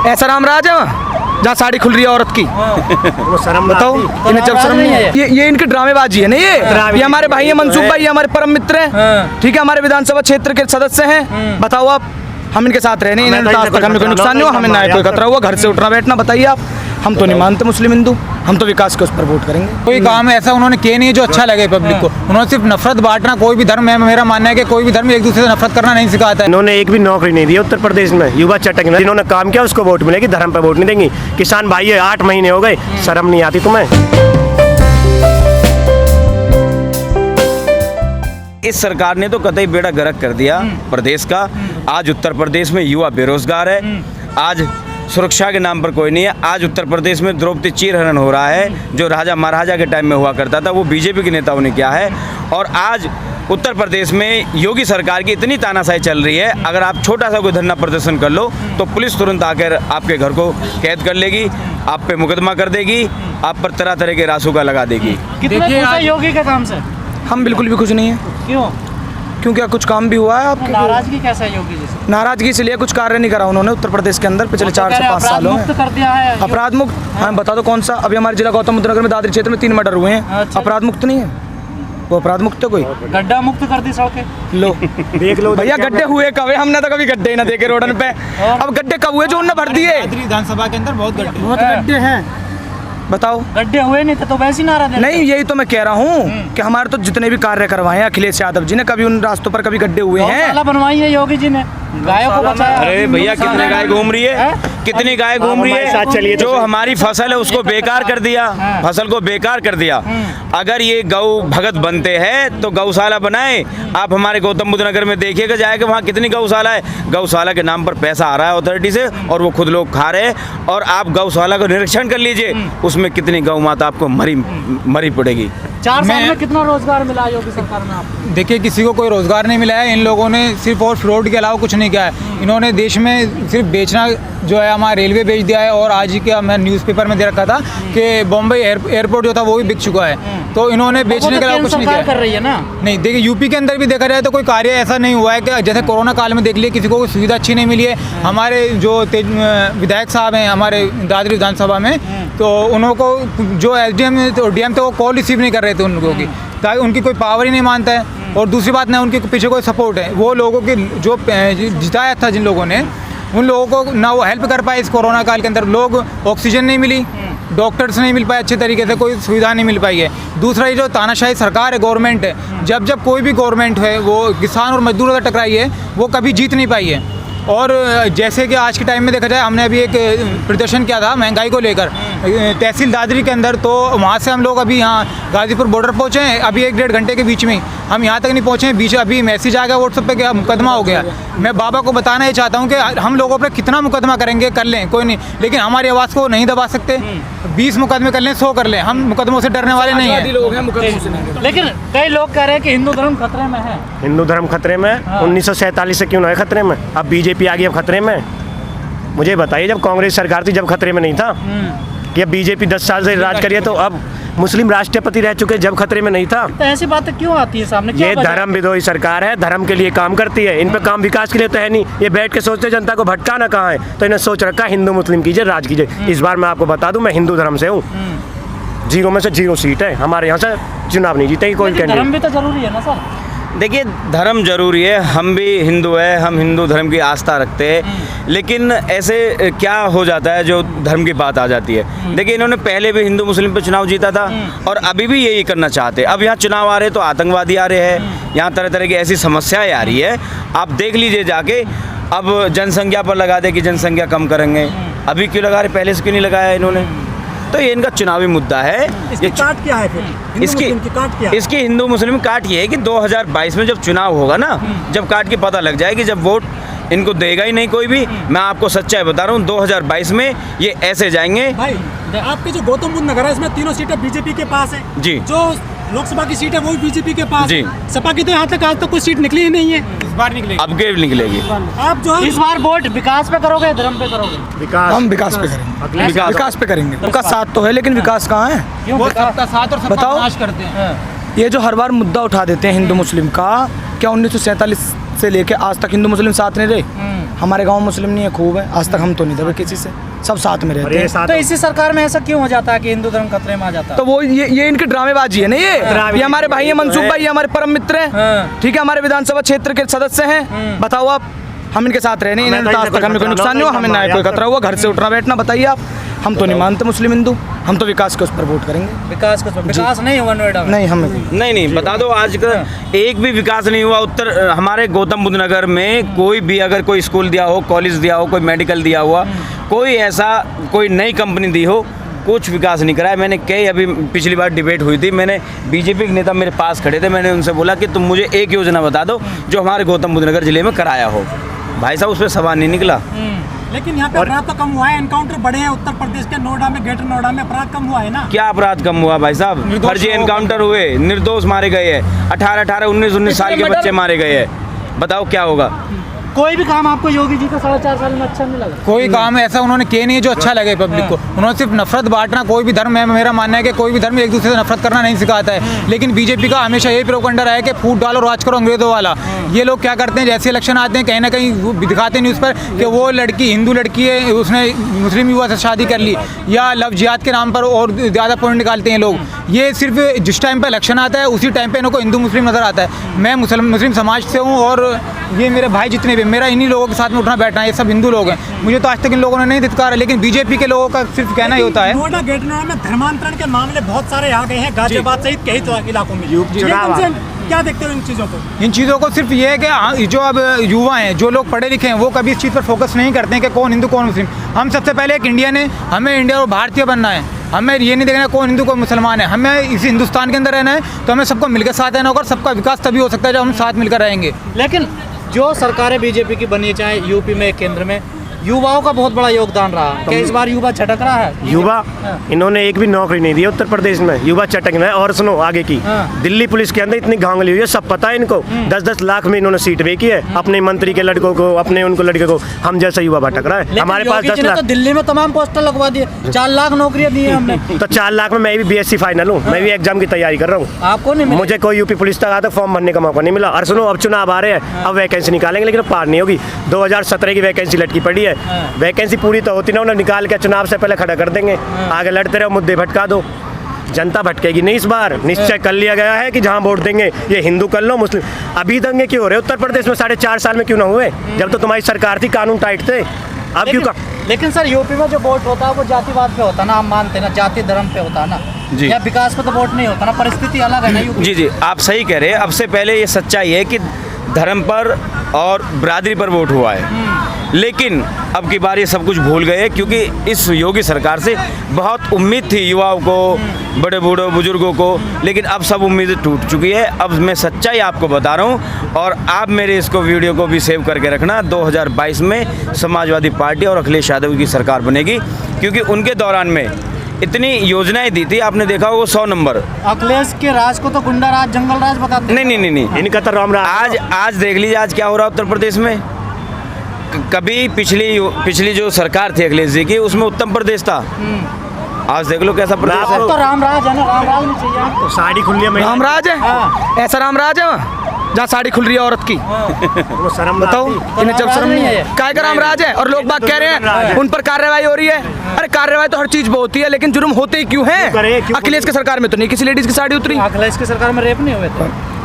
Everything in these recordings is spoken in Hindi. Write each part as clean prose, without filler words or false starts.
ऐसा राम राज है वहाँ जहाँ साड़ी खुल रही है औरत की। शर्म बताओ, इन्हें जब शर्म नहीं है? ये इनकी ड्रामेबाजी है ना। ये हमारे भाई है, मनसूख भाई हमारे परम मित्र हैं, ठीक है, हमारे विधानसभा क्षेत्र के सदस्य हैं। बताओ आप, हम इनके साथ रहे नहीं, इन्हें आज तक हमें कोई नुकसान नहीं हुआ, हमें ना कोई खतरा हुआ घर से उठना बैठना। बताइए आप, हम तो नहीं मानते मुस्लिम हिंदू, हम तो विकास के उस पर वोट करेंगे। कोई काम ऐसा उन्होंने किया नहीं है जो अच्छा लगे पब्लिक को। उन्होंने सिर्फ नफरत बांटना, कोई भी धर्म है, मेरा मानना है कि कोई भी धर्म एक दूसरे से नफरत करना नहीं सिखाता है। इन्होंने एक भी नौकरी नहीं दी उत्तर प्रदेश में, युवा चटक जिन्होंने काम किया उसको वोट मिलेगी, धर्म पे वोट नहीं देंगी। किसान भाई है, 8 महीने हो गए, शर्म नहीं आती तुम्हें? इस सरकार ने तो कतई बेड़ा गर्क कर दिया प्रदेश का। आज उत्तर प्रदेश में युवा बेरोजगार है, आज सुरक्षा के नाम पर कोई नहीं है। आज उत्तर प्रदेश में द्रौपदी चीरहरण हो रहा है, जो राजा महाराजा के टाइम में हुआ करता था, वो बीजेपी के नेताओं ने किया है। और आज उत्तर प्रदेश में योगी सरकार की इतनी तानाशाही चल रही है, अगर आप छोटा सा कोई धरना प्रदर्शन कर लो तो पुलिस तुरंत आकर आपके घर को कैद कर लेगी, आप पे मुकदमा कर देगी, आप पर तरह तरह के रासुका लगा देगी। कितने योगी के काम से हम बिल्कुल भी खुश नहीं है। क्यों? क्योंकि कुछ काम भी हुआ है आपके? नाराजगी कैसा है योगी जी से? नाराजगी इसलिए कुछ कार्य नहीं करा उन्होंने उत्तर प्रदेश के अंदर पिछले 4 से 5 सालों में। कर दिया है अपराध मुक्त। हाँ बता दो कौन सा? अभी हमारे जिला गौतम बुद्ध नगर में दादरी क्षेत्र में 3 मर्डर हुए हैं। अच्छा। अपराध मुक्त नहीं है वो? अपराध मुक्त है कोई? गड्ढा मुक्त कर दी सड़कें। लो देख लो भैया, गड्ढे हुए कब है? हमने तो कभी गड्ढे ही ना देखे रोडन पे। अब गड्ढे कब हुए जो उन्होंने भर दिए? विधानसभा के अंदर बहुत गड्ढे हैं, बताओ। गड्ढे हुए नहीं थे तो वैसे ही नारा देते। नहीं, यही तो मैं कह रहा हूँ कि हमारे तो जितने भी कार्य करवाए हैं अखिलेश यादव जी ने, कभी उन रास्तों पर कभी गड्ढे हुए हैं? बनवाई है योगी जी ने, गायों को बचाया। अरे भैया, कितने गाय घूम रही है, कितनी गाय घूम रही है, जो हमारी फसल है उसको बेकार कर दिया, फसल को बेकार कर दिया। अगर ये गौ भगत बनते हैं तो गौशाला बनाए। आप हमारे गौतम बुद्ध नगर में देखिएगा जाएगा, वहाँ कितनी गौशाला है। गौशाला के नाम पर पैसा आ रहा है अथॉरिटी से और वो खुद लोग खा रहे हैं। और आप गौशाला का निरीक्षण कर लीजिए, उसमें कितनी गौ माता आपको मरी पड़ेगी। 4 साल में कितना रोजगार मिला योगी सरकार में आपको? देखिए, किसी को कोई रोजगार नहीं मिला है। इन लोगों ने सिर्फ और फ्रॉड के अलावा कुछ नहीं किया है। इन्होंने देश में सिर्फ बेचना जो है, हमारा रेलवे बेच दिया है। और आज का मैं न्यूज़पेपर में दे रखा था कि बॉम्बे एयरपोर्ट जो था वो भी बिक चुका है। तो इन्होंने बेचने के अलावा कुछ नहीं किया कर रही है ना। नहीं, देखिए यूपी के अंदर भी देखा जाए तो कोई कार्य ऐसा नहीं हुआ है कि जैसे कोरोना काल में देख लिए किसी को कोई सुविधा अच्छी नहीं मिली है। हमारे जो विधायक साहब हैं हमारे दादरी विधानसभा में, तो उनको जो SDM तो DM थे वो कॉल रिसीव नहीं कर रहे थे उन लोगों की, ताकि उनकी कोई पावर ही नहीं मानता है। और दूसरी बात ना, उनके पीछे कोई सपोर्ट है। वो लोगों के जो जिताया था जिन लोगों ने, उन लोगों को ना वो हेल्प कर पाए इस कोरोना काल के अंदर। लोग ऑक्सीजन नहीं मिली, डॉक्टर्स नहीं मिल पाए अच्छे तरीके से, कोई सुविधा नहीं मिल पाई है। दूसरा, ये जो तानाशाही सरकार है, गवर्नमेंट है, जब कोई भी गवर्नमेंट है वो किसान और मजदूरों से टकराई है, वो कभी जीत नहीं पाई है। और जैसे कि आज के टाइम में देखा जाए, हमने अभी एक प्रदर्शन किया था महंगाई को लेकर तहसील दादरी के अंदर, तो वहाँ से हम लोग अभी यहाँ गाजीपुर बॉर्डर पहुँचे हैं। अभी 1-1.5 घंटे के बीच में हम यहाँ तक नहीं पहुँचे हैं, बीच अभी मैसेज आ गया व्हाट्सएप पे कि मुकदमा हो गया। मैं बाबा को बताना ही चाहता हूँ कि हम लोगों पर कितना मुकदमा करेंगे, कर लें, कोई नहीं, लेकिन हमारी आवाज़ को नहीं दबा सकते। 20 मुकदमे कर लें, 100 कर लें, हम मुकदमों से डरने वाले नहीं हैं। लेकिन कई लोग कह रहे हैं कि हिंदू धर्म खतरे में है। हिंदू धर्म खतरे में? 1947 से क्यों ना है खतरे में? अब बीजेपी आ गई, अब खतरे में? मुझे बताइए, जब कांग्रेस सरकार थी जब खतरे में नहीं था? कि अब बीजेपी 10 साल से राज करिए तो अब मुस्लिम राष्ट्रपति रह चुके, जब खतरे में नहीं था? तो ऐसी बातें क्यों आती है सामने? ये धर्म विरोधी सरकार है, धर्म के लिए काम करती है। इन पे काम विकास के लिए तो है नहीं। ये बैठ के सोचते जनता को भटकाना कहाँ है, तो इन्हें सोच रखा हिंदू मुस्लिम कीजिए, राज कीजिए। इस बार मैं आपको बता दूं, मैं हिंदू धर्म से हूँ। 0 में से 0 सीट है हमारे यहाँ से, चुनाव नहीं जीतेगी कोई कैंडिडेट। धर्म भी तो जरूरी है ना सर? देखिए, धर्म जरूरी है, हम भी हिंदू है, हम हिंदू धर्म की आस्था रखते हैं। लेकिन ऐसे क्या हो जाता है जो धर्म की बात आ जाती है। देखिए, इन्होंने पहले भी हिंदू मुस्लिम पे चुनाव जीता था और अभी भी यही करना चाहते हैं। अब यहाँ चुनाव आ रहे तो आतंकवादी आ रहे हैं, यहाँ तरह तरह की ऐसी समस्याएं आ रही है। आप देख लीजिए जाके, अब जनसंख्या पर लगा दे कि जनसंख्या कम करेंगे, अभी क्यों लगा रहे, पहले से क्यों नहीं लगाया इन्होंने? तो ये इनका चुनावी मुद्दा है। इसकी काट क्या है फिर? इसकी हिंदू मुस्लिम काट ये है कि 2022 में जब चुनाव होगा ना, जब काट के पता लग जाएगी, जब वोट इनको देगा ही नहीं कोई भी। मैं आपको सच्चाई बता रहा हूँ, 2022 में ये ऐसे जाएंगे। भाई, आपके जो गौतम बुद्ध नगर है इसमें 3 सीटें बीजेपी के पास है जी। जो लोकसभा की सीट है वो भी बीजेपी के पास जी। सपा की तो यहाँ तक आज तक कोई सीट निकली ही नहीं है। इस बार निकलेगी, अब के निकलेगी। आप जो है इस बार वोट विकास पे करोगे, धर्म पे करोगे? विकास, हम विकास पे करेंगे, विकास पे करेंगे। उनका साथ तो है, लेकिन विकास कहाँ है? वो सबका साथ और सबका बताओ। विनाश करते हैं। ये जो हर बार मुद्दा उठा देते हैं हिंदू मुस्लिम का, क्या 1947 से लेके आज तक हिंदू मुस्लिम साथ नहीं रहे। हमारे गांव मुस्लिम नहीं है, खूब है, आज तक हम तो नहीं दबे किसी से, सब साथ में रहते हैं। तो इसी सरकार में ऐसा क्यों हो जाता है कि हिंदू धर्म खतरे में आ जाता है? तो वो ये इनकी ड्रामेबाजी है ना, ये हमारे भाई है, मनसूब भाई हमारे परम मित्र हैं, ठीक है, हमारे विधानसभा क्षेत्र के सदस्य हैं। बताओ आप, हम इनके साथ रहे नहीं, इन्हें आज तक हमें कोई नुकसान नहीं हुआ, हमें ना कोई खतरा हुआ, घर से उठना बैठना। बताइए आप, हम तो नहीं मानते मुस्लिम हिंदू, हम तो विकास के उस पर वोट करेंगे। विकास नहीं हुआ नोएडा में? नहीं, हमें नहीं बता दो, आज का एक भी विकास नहीं हुआ। उत्तर हमारे गौतम बुद्ध नगर में कोई भी अगर कोई स्कूल दिया हो, कॉलेज दिया हो, कोई मेडिकल दिया हुआ, कोई ऐसा कोई नई कंपनी दी हो, कुछ विकास नहीं कराया। मैंने कई, अभी पिछली बार डिबेट हुई थी, मैंने बीजेपी के नेता मेरे पास खड़े थे, मैंने उनसे बोला कि तुम मुझे एक योजना बता दो जो हमारे गौतम बुद्ध नगर जिले में कराया हो। भाई साहब उस पर सवाल नहीं निकला। लेकिन यहाँ पे अपराध तो कम हुआ है, एनकाउंटर बढ़े हैं उत्तर प्रदेश के नोएडा में, ग्रेटर नोएडा में अपराध कम हुआ है ना? क्या अपराध कम हुआ भाई साहब? फर्जी एनकाउंटर हुए, निर्दोष मारे गए हैं, 18, 19 साल के बच्चे मारे गए हैं। बताओ क्या होगा? कोई भी काम आपको योगी जी का 4.5 साल में अच्छा नहीं लगा? कोई काम ऐसा उन्होंने किए नहीं है जो अच्छा लगे पब्लिक को। उन्होंने सिर्फ नफरत बांटना, कोई भी धर्म है, मेरा मानना है कि कोई भी धर्म एक दूसरे से नफरत करना नहीं सिखाता है। लेकिन बीजेपी का हमेशा यही प्रोपेगेंडा रहा है कि फूट डालो राज करो अंग्रेजों वाला। ये लोग क्या करते हैं, जैसे इलेक्शन आते हैं कहीं ना कहीं दिखाते हैं न्यूज़ पर कि वो लड़की हिंदू लड़की है, उसने मुस्लिम युवा से शादी कर ली, या लव जिहाद के नाम पर और ज़्यादा पॉइंट निकालते हैं लोग। ये सिर्फ जिस टाइम पर इलेक्शन आता है उसी टाइम पर इनको हिंदू मुस्लिम नज़र आता है। मैं मुस्लिम समाज से हूँ और ये मेरे भाई जितने भी, मेरा इन्हीं लोगों के साथ में उठना बैठना है, ये सब हिंदू लोग हैं। मुझे तो आज तक इन लोगों ने नहीं धिक्कारा, लेकिन बीजेपी के लोगों का सिर्फ कहना ही होता है। नोएडा ग्रेटर नोएडा में धर्मांतरण के मामले बहुत सारे आ गए हैं, गाजियाबाद सहित कई इलाकों में। क्या देखते हो इन चीज़ों को? इन चीज़ों को सिर्फ ये है कि जो अब युवा हैं, जो लोग पढ़े लिखे हैं, वो कभी इस चीज़ पर फोकस नहीं करते हैं कि कौन हिंदू कौन मुस्लिम। हम सबसे पहले एक इंडियन है, हमें इंडिया और भारतीय बनना है। हमें ये नहीं देखना कौन हिंदू कौन मुसलमान है, हमें इस हिंदुस्तान के अंदर रहना है। तो हमें सबको मिलकर साथ रहना होगा, और सबका विकास तभी हो सकता है जब हम साथ मिलकर रहेंगे। लेकिन जो सरकारें बीजेपी की बनी है, चाहे यूपी में, केंद्र में, युवाओं का बहुत बड़ा योगदान रहा। क्या इस बार युवा झटक रहा है? युवा, इन्होंने एक भी नौकरी नहीं दी उत्तर प्रदेश में, युवा चटक रहा है। और सुनो आगे की, दिल्ली पुलिस के अंदर इतनी घांगली हुई है, सब पता है इनको। 10-10 लाख में इन्होंने सीट बेची है अपने मंत्री के लड़कों को, अपने उनको लड़के को। हम जैसा युवा भटक रहा है। हमारे पास 10 लाख, तो दिल्ली में तमाम पोस्टर लगवा दिए, 4 लाख नौकरियां दी है हमने। तो 4 लाख में मैं भी BSc फाइनल हूँ, मैं भी एग्जाम की तैयारी कर रहा हूँ। आपको नहीं? मुझे कोई यूपी पुलिस तक आता फॉर्म भरने का मौका नहीं मिला। और सुनो, अब चुनाव आ रहे हैं, अब वैकेंसी निकालेंगे, लेकिन पार नहीं होगी। 2017 की वैकेंसी लटकी पड़ी है, वैकेंसी पूरी तो होती ना, उन्हें निकाल के चुनाव से पहले खड़ा कर देंगे। आगे लड़ते रहो, मुद्दे भटका दो, जनता भटकेगी नहीं। इस बार निश्चय कर लिया गया है कि जहां वोट देंगे, ये हिंदू कर लो मुस्लिम। अभी दंगे क्यों हो रहे उत्तर प्रदेश में? 4.5 साल में क्यों ना हुए? जब तो तुम्हारी सरकार थी, कानून टाइट थे। अब क्यों का? लेकिन सर, यूपी में जो वोट होता है वो जातिवाद पे होता है ना, हम मानते हैं ना, जाति धर्म पे होता है ना जी। या विकास पे तो वोट नहीं होता ना, परिस्थिति अलग है ना यूपी। जी आप सही कह रहे हैं। अब से पहले ये सच्चाई है कि धर्म पर और बिरादरी पर वोट हुआ है, लेकिन अब की बार ये सब कुछ भूल गए, क्योंकि इस योगी सरकार से बहुत उम्मीद थी युवाओं को, बड़े बूढ़ों बुजुर्गों को, लेकिन अब सब उम्मीदें टूट चुकी है। अब मैं सच्चाई आपको बता रहा हूँ, और आप मेरे इसको वीडियो को भी सेव करके रखना। 2022 में समाजवादी पार्टी और अखिलेश यादव की सरकार बनेगी, क्योंकि उनके दौरान में इतनी योजनाएं दी थी, आपने देखा होगा 100 नंबर। अखिलेश के राज को तो गुंडा राज, जंगल राज बताते हैं। नहीं, इनका तो राम राज। आज देख लीजिए आज क्या हो रहा है उत्तर प्रदेश में। कभी पिछली जो सरकार थी अखिलेश जी की, उसमें उत्तम प्रदेश था। आज देख लो कैसा प्रदेश है। तो राम राज है ना, राम राज नहीं चाहिए आपको? साड़ी खुल रही है, रामराज है, ऐसा रामराज है वहाँ जहाँ साड़ी खुल रही है औरत की। शर्म बताओ, इन्हें जब शर्म नहीं है? काय का रामराज है? और लोग बात कह रहे हैं उन पर कार्रवाई हो रही है। अरे कार्रवाई तो हर चीज पे होती है, लेकिन जुर्म होते ही क्यों हैं? अखिलेश की सरकार में तो नहीं किसी लेडीज की साड़ी उतरी। अखिलेश की सरकार में रेप नहीं हुए थे?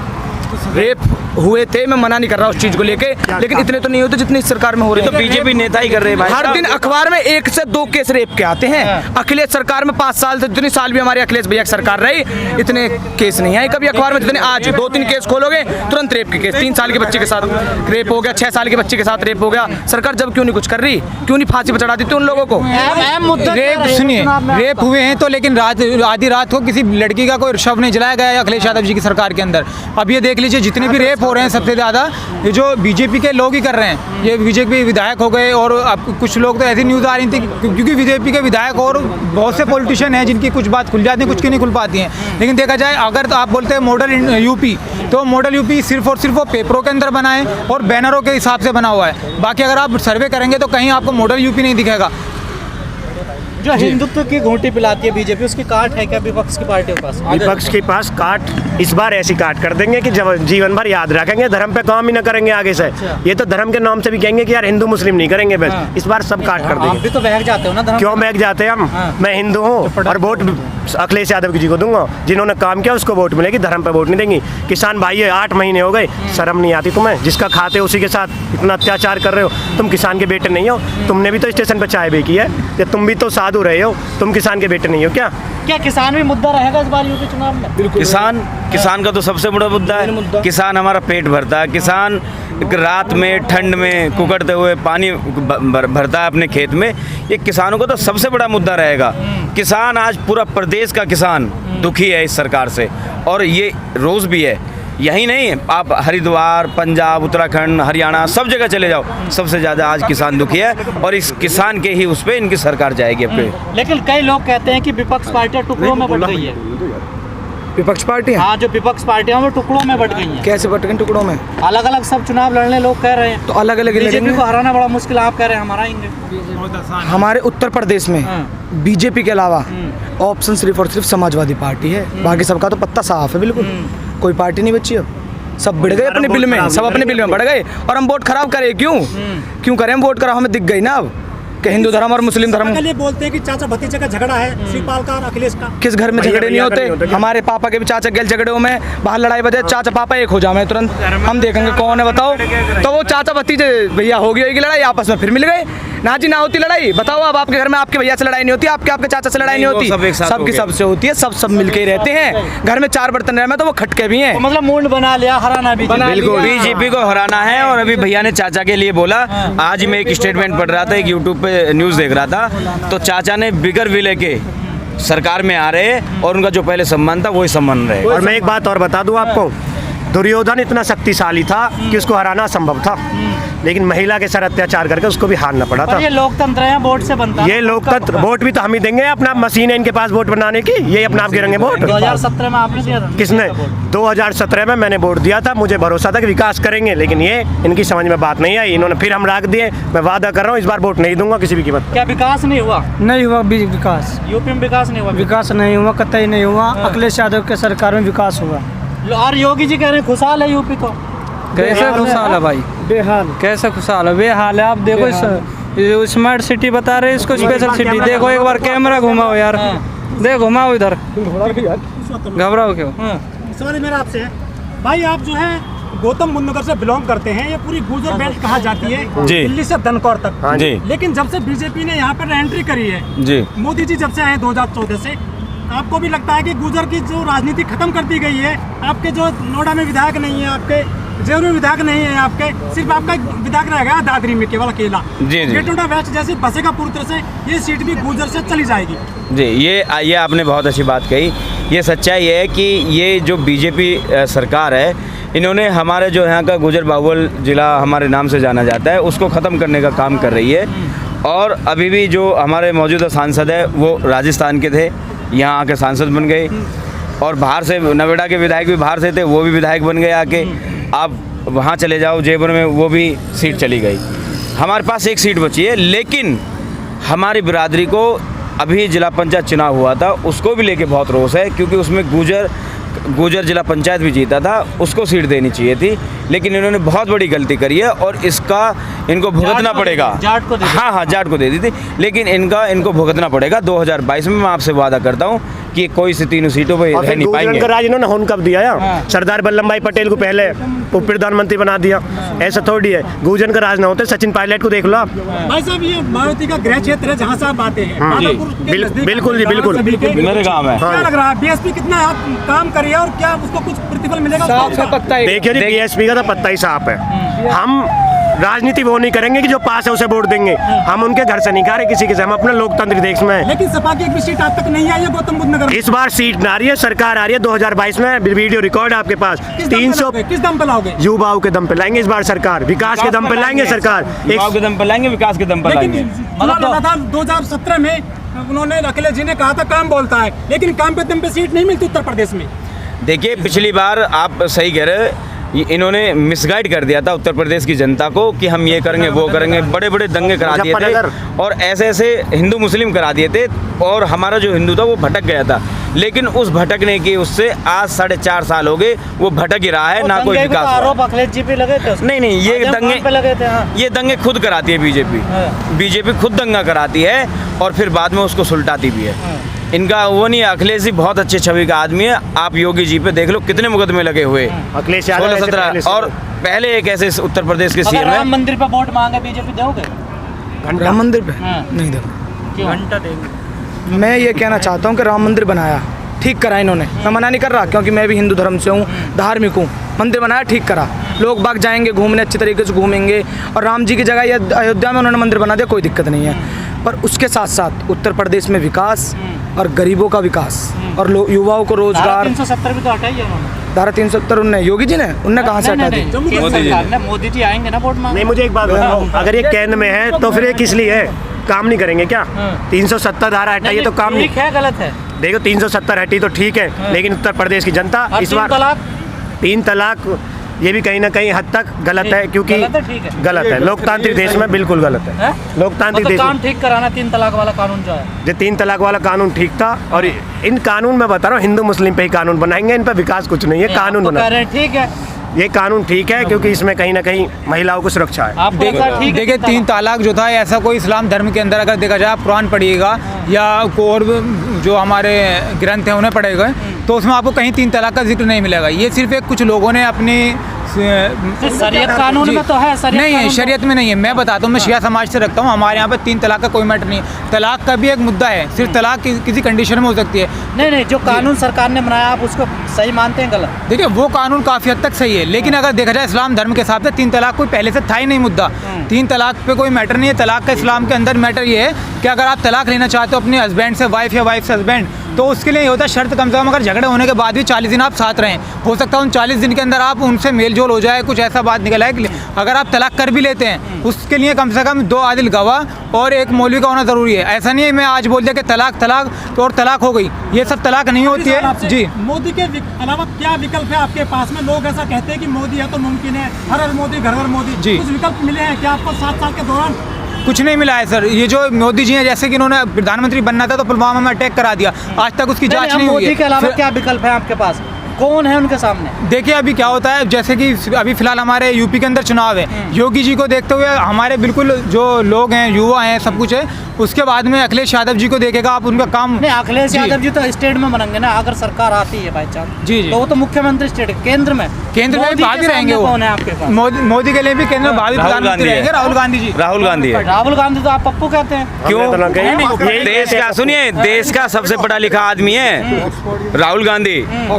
रेप हुए थे, मैं मना नहीं कर रहा उस चीज को लेके, लेकिन इतने तो नहीं होते जितने इस सरकार में हो रहे तो हैं। बीजेपी नेता ही कर रहे हैं भाई। हर दिन अखबार में 1 से 2 केस रेप के आते हैं। अखिलेश सरकार में 5 साल से, जितनी साल भी हमारे अखिलेश भैया की सरकार रही, इतने केस नहीं आए कभी अखबार में जितने आज। 2-3 केस खोलोगे तुरंत रेप के केस। 3 साल के बच्चे के साथ रेप हो गया, 6 साल के बच्चे के साथ रेप हो गया। सरकार जब क्यों नहीं कुछ कर रही? क्यों नहीं फांसी पर चढ़ा देती उन लोगों को? रेप सुनिए, रेप हुए हैं तो, लेकिन आधी रात को किसी लड़की का कोई शव नहीं जलाया गया है अखिलेश यादव जी की सरकार के अंदर। अब ये देख लीजिए, जितने भी रेप हो रहे हैं सबसे ज़्यादा ये जो बीजेपी के लोग ही कर रहे हैं। ये बीजेपी विधायक हो गए, और अब कुछ लोग तो ऐसी न्यूज़ आ रही थी, क्योंकि बीजेपी के विधायक और बहुत से पॉलिटिशियन हैं जिनकी कुछ बात खुल जाती है, कुछ की नहीं खुल पाती हैं। लेकिन देखा जाए, अगर तो आप बोलते हैं मॉडल यूपी, तो मॉडल यूपी सिर्फ और सिर्फ वो पेपरों के अंदर बना है और बैनरों के हिसाब से बना हुआ है। बाकी अगर आप सर्वे करेंगे तो कहीं आपको मॉडल यूपी नहीं दिखेगा। जो हिंदुत्व की घूंटी पिलाती है बीजेपी, उसकी काट है क्या विपक्ष की पार्टियों के पास? विपक्ष के पास काट इस बार ऐसी काट कर देंगे कि जब जीवन भर याद रखेंगे, धर्म पे काम ही ना करेंगे आगे से। ये तो धर्म के नाम से भी कहेंगे कि यार हिंदू मुस्लिम नहीं करेंगे, बस इस बार सब काट कर आप देंगे। भी तो बहक जाते हो ना धर्म। क्यों बहक जाते हैं हम? मैं हिंदू हूँ और वोट अखिलेश यादव जी को दूंगा। जिन्होंने काम किया उसको वोट मिलेगी, धर्म पे वोट नहीं देंगी। किसान भाई है, 8 महीने हो गए, शर्म नहीं आती तुम्हें? जिसका खाते उसी के साथ इतना अत्याचार कर रहे हो। तुम किसान के बेटे नहीं हो? तुमने भी तो स्टेशन पर चाय बेची है, या तुम भी तो साधु रहे हो? तुम किसान के बेटे नहीं हो क्या? क्या किसान भी मुद्दा रहेगा इस बार यूपी चुनाव में? किसान का तो सबसे बड़ा मुद्दा है। किसान हमारा पेट भरता है। किसान रात में ठंड में कुकड़ते हुए पानी भरता है अपने खेत में। ये किसानों का तो सबसे बड़ा मुद्दा रहेगा। किसान आज पूरा प्रदेश का किसान दुखी है इस सरकार से, और ये रोज़ भी है। यही नहीं, आप हरिद्वार, पंजाब, उत्तराखंड, हरियाणा सब जगह चले जाओ, सबसे ज़्यादा आज किसान दुखी है, और इस किसान के ही उस पर इनकी सरकार जाएगी अपने। लेकिन कई लोग कहते हैं कि विपक्ष पार्टियां टुकड़ों में बट गई है। विपक्ष पार्टियां? हाँ, जो विपक्ष पार्टियां वो टुकड़ों में बट गई हैं। कैसे बट गई टुकड़ों में? अलग अलग सब चुनाव लड़ने लोग कह रहे हैं, तो अलग अलग बीजेपी को हराना बड़ा मुश्किल, आप कह रहे हैं हम हराएंगे। हमारे उत्तर प्रदेश में बीजेपी के अलावा ऑप्शन सिर्फ और सिर्फ समाजवादी पार्टी है। बाकी सबका तो पत्ता साफ है, बिल्कुल कोई पार्टी नहीं बची। अब सब बढ़ गए अपने बिल में, सब अपने बिल में बढ़ गए, और हम वोट खराब करें क्यों करें हम वोट खराब? हमें दिख गई ना अब कि हिंदू धर्म और मुस्लिम धर्म। लिए बोलते हैं कि चाचा भतीजे का झगड़ा है शिवपाल का और अखिलेश का। किस घर में झगड़े नहीं होते? हमारे पापा के भी चाचा गए झगड़ों में, बाहर लड़ाई बजे, चाचा पापा एक हो जाए तुरंत, हम देखेंगे कौन है बताओ। तो वो चाचा भतीजे भैया हो गई होगी लड़ाई, आपस में फिर मिल गए ना जी, ना होती लड़ाई। बताओ अब आपके घर में आपके भैया से लड़ाई नहीं होती, आपके चाचा से लड़ाई नहीं होती, सबकी सबसे होती है, सब मिलके ही रहते हैं। घर में 4 बर्तन रहे में तो वो खटके भी हैं। मतलब मूड बना लिया, हराना भी बिल्कुल बीजेपी को हराना है। और अभी भैया ने चाचा के लिए बोला, आज मैं एक स्टेटमेंट पढ़ रहा था, एक यूट्यूब पे न्यूज़ देख रहा था, तो चाचा ने बिगर विलय के सरकार में आ रहे, और उनका जो पहले सम्मान था वही सम्मान रहे। और मैं एक बात और बता दूं आपको, दुर्योधन इतना शक्तिशाली था कि उसको हराना संभव था, लेकिन महिला के सर अत्याचार करके उसको भी हारना पड़ा था। ये लोकतंत्र है, वोट से बनता है। ये लोकतंत्र, वोट भी तो हम ही देंगे। अपना मशीन है इनके पास वोट बनाने की, ये अपना आप गिरेंगे वोट। 2017 में आपने दिया था? किसने? 2017 में मैंने वोट दिया था, मुझे भरोसा था कि विकास करेंगे, लेकिन ये इनकी समझ में बात नहीं आई, इन्होंने फिर हम राख दिए। मैं वादा कर रहा हूँ इस बार वोट नहीं दूंगा किसी भी कीमत। क्या विकास नहीं हुआ नहीं हुआ? विकास यूपी में? विकास नहीं हुआ? विकास नहीं हुआ, कतई नहीं हुआ। अखिलेश यादव के सरकार में विकास हुआ। और योगी जी कह रहे हैं खुशहाल है यूपी। तो कैसे खुशहाल है भाई? बेहाल। कैसे खुशहाल है? बेहाल है। आप देखो स्मार्ट सिटी बता रहे हैं इसको, स्पेशल सिटी। देखो एक बार कैमरा घुमाओ यार, देखो घुमाओ इधर, घबराओ क्यों? सवाल मेरा आपसे है भाई, आप जो है गौतम बुद्ध नगर से बिलोंग करते हैं, ये पूरी गुर्जर बेल्ट कहा जाती है दिल्ली से धनकौर तक। हाँ जी। लेकिन जब से बीजेपी ने यहाँ पर एंट्री करी है जी, मोदी जी जब से आए 2014 से, आपको भी लगता है कि गुर्जर की जो राजनीति खत्म कर दी गई है? आपके जो नोएडा में विधायक नहीं है, आपके जेवर में विधायक नहीं है, आपके सिर्फ आपका विधायक रहेगा दादरी में केवल अकेला। जी। गेटोडा वेस्ट जैसे बसेगा पूरी तरह से, ये सीट भी गुर्जर से चली जाएगी। जी, ये आपने बहुत अच्छी बात कही। ये सच्चाई है कि ये जो बीजेपी सरकार है, इन्होंने हमारे जो यहाँ का गुजर बाहुल ज़िला हमारे नाम से जाना जाता है, उसको ख़त्म करने का काम कर रही है। और अभी भी जो हमारे मौजूदा सांसद है वो राजस्थान के थे, यहाँ आके सांसद बन गए, और बाहर से नोएडा के विधायक भी बाहर से थे, वो भी विधायक बन गए आके। आप वहाँ चले जाओ जयपुर में, वो भी सीट चली गई। हमारे पास एक सीट बची है, लेकिन हमारी बिरादरी को अभी जिला पंचायत चुनाव हुआ था, उसको भी लेके बहुत रोष है, क्योंकि उसमें गुजर जिला पंचायत भी जीता था, उसको सीट देनी चाहिए थी, लेकिन इन्होंने बहुत बड़ी गलती करी है, और इसका इनको भुगतना पड़ेगा। जाट को दे दी। हाँ, जाट को दे दी थी, लेकिन इनको भुगतना पड़ेगा 2022 में। मैं आपसे वादा करता हूँ कि कोई से 3 सीटों पे रह नहीं पाएंगे। राज इन्होंने होन कब दिया यार? सरदार वल्लभ भाई पटेल को पहले प्रधानमंत्री बना दिया, ऐसा थोड़ी है। गुर्जर का राज ना होते, सचिन पायलट को देख लो आप। भाई साहब, ये मायावती का गृह क्षेत्र है जहाँ से आप आते हैं, बिल्कुल जी, बिल्कुल मेरे गाँव है। क्या लग रहा है बीएसपी कितना काम करी है, और क्या उसको कुछ प्रतिफल मिलेगा? देखिए जी, बीएसपी का तो पत्ता ही साफ है। हम राजनीति वो नहीं करेंगे कि जो पास है उसे वोट देंगे, हम उनके घर से नहीं खा रहे किसी के से, हम अपने लोकतांत्रिक देश में हैं। लेकिन सपा की एक भी सीट आज तक नहीं आई है गौतम बुद्ध नगर में। इस बार सीट ना आ रही है, सरकार आ रही है 2022 में, वीडियो रिकॉर्ड है आपके पास। 300 किस दम पे लाओगे? युवाओं के दम पे लाएंगे इस बार सरकार, विकास के दम पे लाएंगे सरकार। युवाओं के दम पे लाएंगे, विकास के दम पे लाएंगे। चुनाव लड़ा था 2017 में, उन्होंने अखिलेश जी ने कहा था काम बोलता है, लेकिन काम पे दम पे सीट नहीं मिलती उत्तर प्रदेश में। देखिए, पिछली बार आप सही कह रहे, इन्होंने मिसगाइड कर दिया था उत्तर प्रदेश की जनता को कि हम ये करेंगे वो करेंगे, बड़े बड़े दंगे करा दिए थे और ऐसे ऐसे हिंदू मुस्लिम करा दिए थे और हमारा जो हिंदू था वो भटक गया था। लेकिन उस भटकने की उससे आज 4.5 साल हो गए वो भटक ही रहा है, ना कोई विकास। आरोप अखिलेश जी पे लगे थे। नहीं ये दंगे पे लगे थे। हाँ। ये दंगे खुद कराती है बीजेपी खुद दंगा कराती है और फिर बाद में उसको सुलटाती भी है। इनका वो नहीं है। अखिलेश जी बहुत अच्छे छवि का आदमी है। आप योगी जी पे देख लो कितने मुकदमे लगे हुए, अखिलेश 16-17 और पहले एक ऐसे उत्तर प्रदेश के सीएम राम है। मंदिर पे वोट मांगे बीजेपी दोगे? राम मंदिर पे हाँ। नहीं देखो, घंटा देंगे। मैं ये कहना चाहता हूँ कि राम मंदिर बनाया, ठीक करा इन्होंने। मैं मना नहीं कर रहा क्योंकि मैं भी हिंदू धर्म से हूँ, धार्मिक हूँ। मंदिर बनाया, ठीक करा, लोग बाग जाएंगे घूमने, अच्छे तरीके से घूमेंगे और राम जी की जगह ये अयोध्या में उन्होंने मंदिर बना दिया, कोई दिक्कत नहीं है। पर उसके साथ साथ उत्तर प्रदेश में विकास और गरीबों का विकास और युवाओं को रोजगार। 370 भी तो हटाई है उन्होंने। धारा 370 उनने योगी जी ने उनने कहाँ से हटा दी? मोदी जी आएंगे ना वोट मांगने। नहीं, मुझे एक बात बताओ, अगर ये केंद्र में है तो फिर ये किस लिए है? काम नहीं करेंगे क्या? 370 धारा हटाइए तो काम नहीं। ठीक है, गलत है। देखो 370 हटी तो ठीक है, लेकिन उत्तर प्रदेश की जनता इस बार 3 तलाक ये भी कहीं ना कहीं हद तक गलत है, क्योंकि गलत है, ठीक है। गलत है, लोकतांत्रिक देश में बिल्कुल गलत है। लोकतांत्रिक देश काम ठीक कराना 3 तलाक वाला कानून जो है, जो 3 तलाक वाला कानून ठीक था। और इन कानून में बता रहा हूँ, हिंदू मुस्लिम पे ही कानून बनाएंगे, इन पे विकास कुछ नहीं है। कानून बना, ठीक है, ये कानून ठीक है क्योंकि इसमें कहीं ना कहीं महिलाओं को सुरक्षा है। आप देखिए 3 तलाक जो था ऐसा कोई इस्लाम धर्म के अंदर अगर देखा जाए, आप कुरान पढ़िएगा या और जो हमारे ग्रंथ हैं उन्हें पढ़ेगा तो उसमें आपको कहीं 3 तलाक का जिक्र नहीं मिलेगा। ये सिर्फ एक कुछ लोगों ने अपनी शरीयत कानून में तो है, शरीयत नहीं है, कानून शरीयत में नहीं है। मैं बताता हूँ, मैं शिया समाज से रखता हूँ, हमारे यहाँ पे 3 तलाक का कोई मैटर नहीं है। तलाक का भी एक मुद्दा है, सिर्फ तलाक किसी कंडीशन में हो सकती है। नहीं, जो कानून सरकार ने बनाया आप उसको सही मानते हैं गलत? देखिए वो कानून काफ़ी हद तक सही है, लेकिन अगर देखा जाए इस्लाम धर्म के हिसाब से 3 तलाक कोई पहले से था ही नहीं मुद्दा। 3 तलाक पे कोई मैटर नहीं है। तलाक का इस्लाम के अंदर मैटर ये है कि अगर आप तलाक लेना चाहते हो अपने हस्बैंड से, वाइफ या वाइफ से हस्बैंड, तो उसके लिए ये होता है शर्त कम से कम अगर झगड़े होने के बाद भी 40 दिन आप साथ रहें। हो सकता है उन 40 दिन के अंदर आप उनसे मेल जोल हो जाए, कुछ ऐसा बात निकल आए कि अगर आप तलाक कर भी लेते हैं उसके लिए कम से कम 2 आदिल गवाह और एक मौलवी का होना ज़रूरी है। ऐसा नहीं है मैं आज बोल दिया कि तलाक तो और तलाक हो गई, ये सब तलाक नहीं होती है। जी, मोदी के अलावा क्या विकल्प है आपके पास में? लोग ऐसा कहते हैं कि मोदी है तो मुमकिन है, हर मोदी घर घर मोदी। जी, कुछ विकल्प मिले हैं क्या आपको 7 साल के दौरान? कुछ नहीं मिला है सर। ये जो मोदी जी हैं, जैसे कि इन्होंने प्रधानमंत्री बनना था तो पुलवामा में अटैक करा दिया, आज तक उसकी जांच नहीं हुई है। मोदी के अलावा क्या विकल्प है आपके पास? कौन है उनके सामने? देखिए अभी क्या होता है, जैसे कि अभी फिलहाल हमारे यूपी के अंदर चुनाव है, योगी जी को देखते हुए हमारे बिल्कुल जो लोग हैं, युवा हैं, सब कुछ है। उसके बाद में अखिलेश यादव जी को देखेगा आप, उनका काम नहीं, अखिलेश यादव जी तो स्टेट में बनेंगे ना अगर सरकार आती है बाई चांस। जी, तो वो तो मुख्यमंत्री स्टेट केंद्र में भी भाभी रहेंगे। वो कौन है आपके पास? मोदी के लिए भी केंद्र में भावी प्रधानमंत्री रहेंगे राहुल गांधी जी। राहुल गांधी है। राहुल गांधी तो आप पप्पू कहते हैं। क्यों? देश का सुनिए, देश का सबसे पढ़ा लिखा आदमी है राहुल गांधी।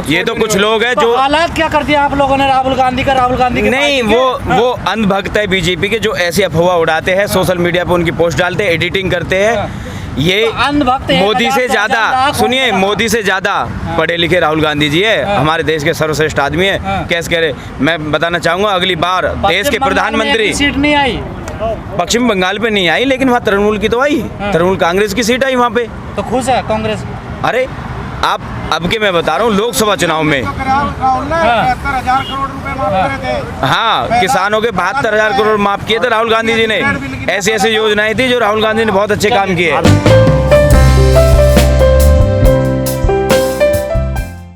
ये तो कुछ लोग हैं जो हालात क्या कर दिया आप लोगों ने राहुल गांधी के नहीं, वो अंधभक्त है बीजेपी के, जो ऐसी अफवाह उड़ाते हैं, सोशल मीडिया पे उनकी पोस्ट डालते हैं, एडिटिंग करते हैं। ये अंधभक्त मोदी से ज्यादा, सुनिए, मोदी से ज्यादा पढ़े लिखे राहुल गांधी जी है। हमारे देश के सर्वश्रेष्ठ आदमी है। कैसे कह रहे, मैं बताना चाहूंगा, अगली बार देश के प्रधानमंत्री, सीट नहीं आई पश्चिम बंगाल पे नहीं आई, लेकिन वहाँ तृणमूल की तो आई, तृणमूल कांग्रेस की सीट आई वहाँ पे। तो खुश है कांग्रेस? अरे आप अब के मैं बता रहा हूँ, लोकसभा चुनाव में 73,000 करोड़ रुपए माफ करे थे। हाँ, किसानों के 72,000 करोड़ माफ किए थे राहुल गांधी जी ने। ऐसी ऐसी योजनाएं थी जो राहुल गांधी ने बहुत अच्छे काम किए।